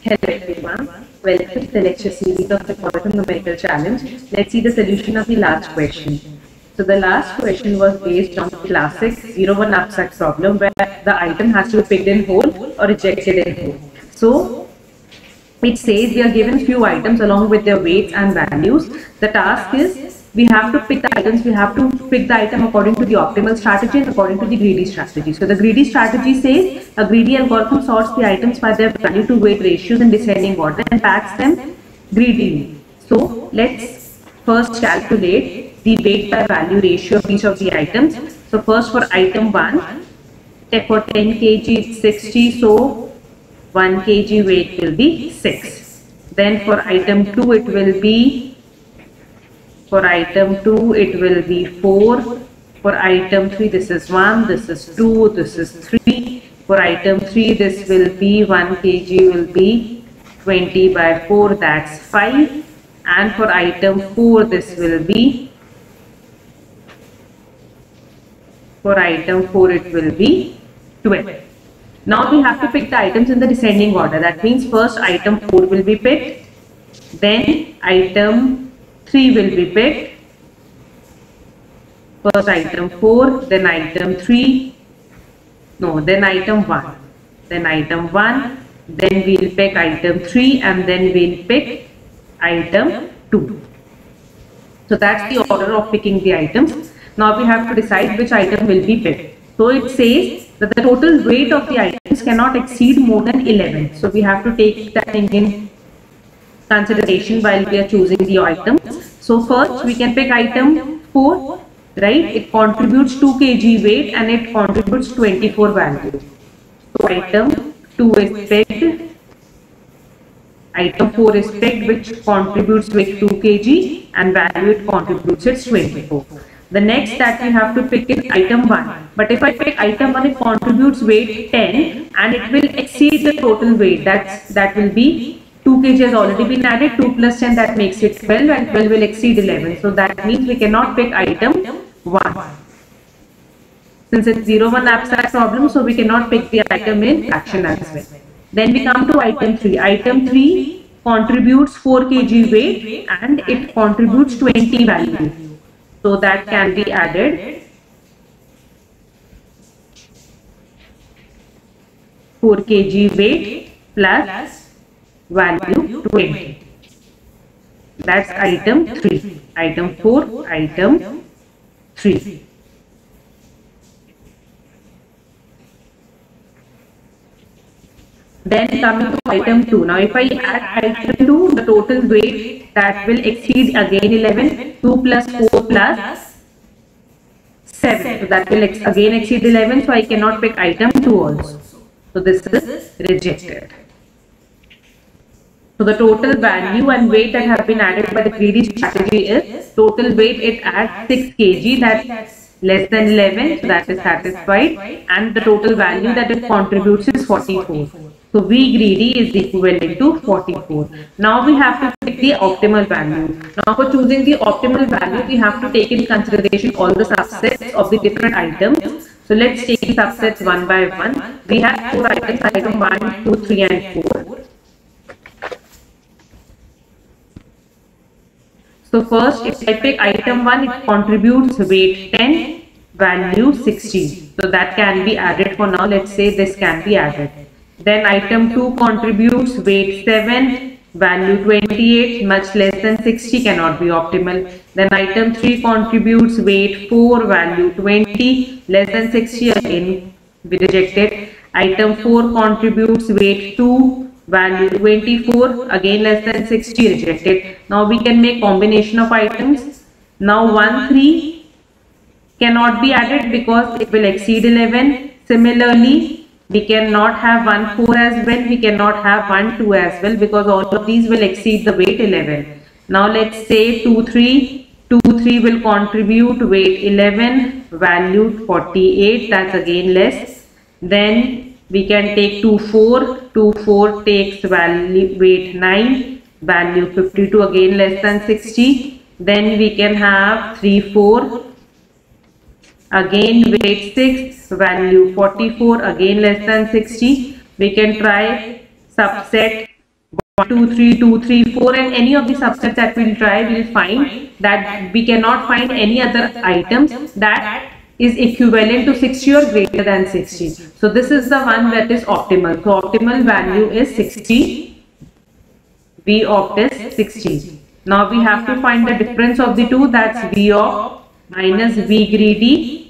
Hello everyone, welcome to the lecture series of the Emporathum Numerical Challenge. Let's see the solution of the last question. So the last question was based on the classic 0-1 knapsack problem where the item has to be picked in whole or rejected in whole. So it says we are given few items along with their weights and values. The task is we have to pick the items, we have to pick the item according to the optimal strategy and according to the greedy strategy. So the greedy strategy says a greedy algorithm sorts the items by their value to weight ratios in descending order and packs them greedily. So let's first calculate the weight by value ratio of each of the items. So first for item 1, for 10 kg it's 60, so 1 kg weight will be 6. Then for item 2 it will be 4. For item 3 this is 1, this is 2, this is 3. For item 3 this will be 1 kg will be 20 by 4, that's 5. And for item 4 this will be, for item 4 it will be 12. Now we have to pick the items in the descending order. That means first item 4 will be picked, then item 3 will be picked, first item 4, then item 3, no, then item 1, then item 1, then we'll pick item 3 and then we'll pick item 2. So that's the order of picking the items. Now we have to decide which item will be picked. So it says that the total weight of the items cannot exceed more than 11. So we have to take that thing in consideration while we are choosing the items. So first we can pick item 4, right? It contributes 2 kg weight and it contributes 24 value. So item 2 is picked, item 4 is picked, which contributes weight 2 kg and value it contributes it's 24. The next that we have to pick is item 1. But if I pick item 1, it contributes weight 10 and it will exceed the total weight. That will be 2 kg has already been added, 2 plus 10 that makes it 12 and 12 will exceed 11. So that means we cannot pick item 1. Since it's 0-1 knapsack problem, so we cannot pick the item in fraction as well. Then we come to item 3. Item 3 contributes 4 kg weight and it contributes 20 value. So that can be added. 4 kg weight plus value 20. That's item 3. Item 4, item 3. Then coming to item 2. Now if I add item 2, the total weight that will exceed again 11. 2 plus 4 plus 7. So that will again exceed 11. So I cannot pick item 2 also. So this is rejected. So the total value and weight that have been added by the greedy strategy is total weight it adds 6 kg, that's less than 11, so that is satisfied, and the total value that it contributes is 44. So V greedy is equivalent to 44. Now we have to pick the optimal value. Now for choosing the optimal value, we have to take in consideration all the subsets of the different items. So let's take the subsets one by one. We have 4 items, item 1, 2, 3 and 4. So first, if I pick item 1, it contributes weight 10, value 16. So that can be added for now. Let's say this can be added. Then item 2 contributes weight 7, value 28, much less than 60, cannot be optimal. Then item 3 contributes weight 4, value 20, less than 60, again we rejected. Item 4 contributes weight 2, value 24, again less than 60, rejected. Now we can make combination of items. Now 1, 3 cannot be added because it will exceed 11. Similarly, we cannot have 1, 4 as well. We cannot have 1, 2 as well because all of these will exceed the weight 11. Now let's say 2, 3. 2, 3 will contribute weight 11, value 48. That's again less. Then we can take 2, 4. 2, 4 takes value weight 9, value 52, again less than 60. Then we can have 3, 4. Again weight 6, value 44, again less than 60. We can try subset 2, 3, 2, 3, 4, and any of the subsets that we'll try, we'll find that we cannot find any other items that is equivalent to 60 or greater than 60. So this is the one that is optimal. So optimal value is 60. V opt is 60. Now we have to find the difference of the two, that's V opt minus V greedy.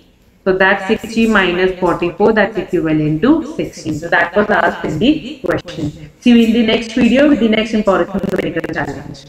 So that's 60 minus 44, that's equivalent to 16. So that was asked in the question. See you in the next video with the next Emporathum Numerical challenge.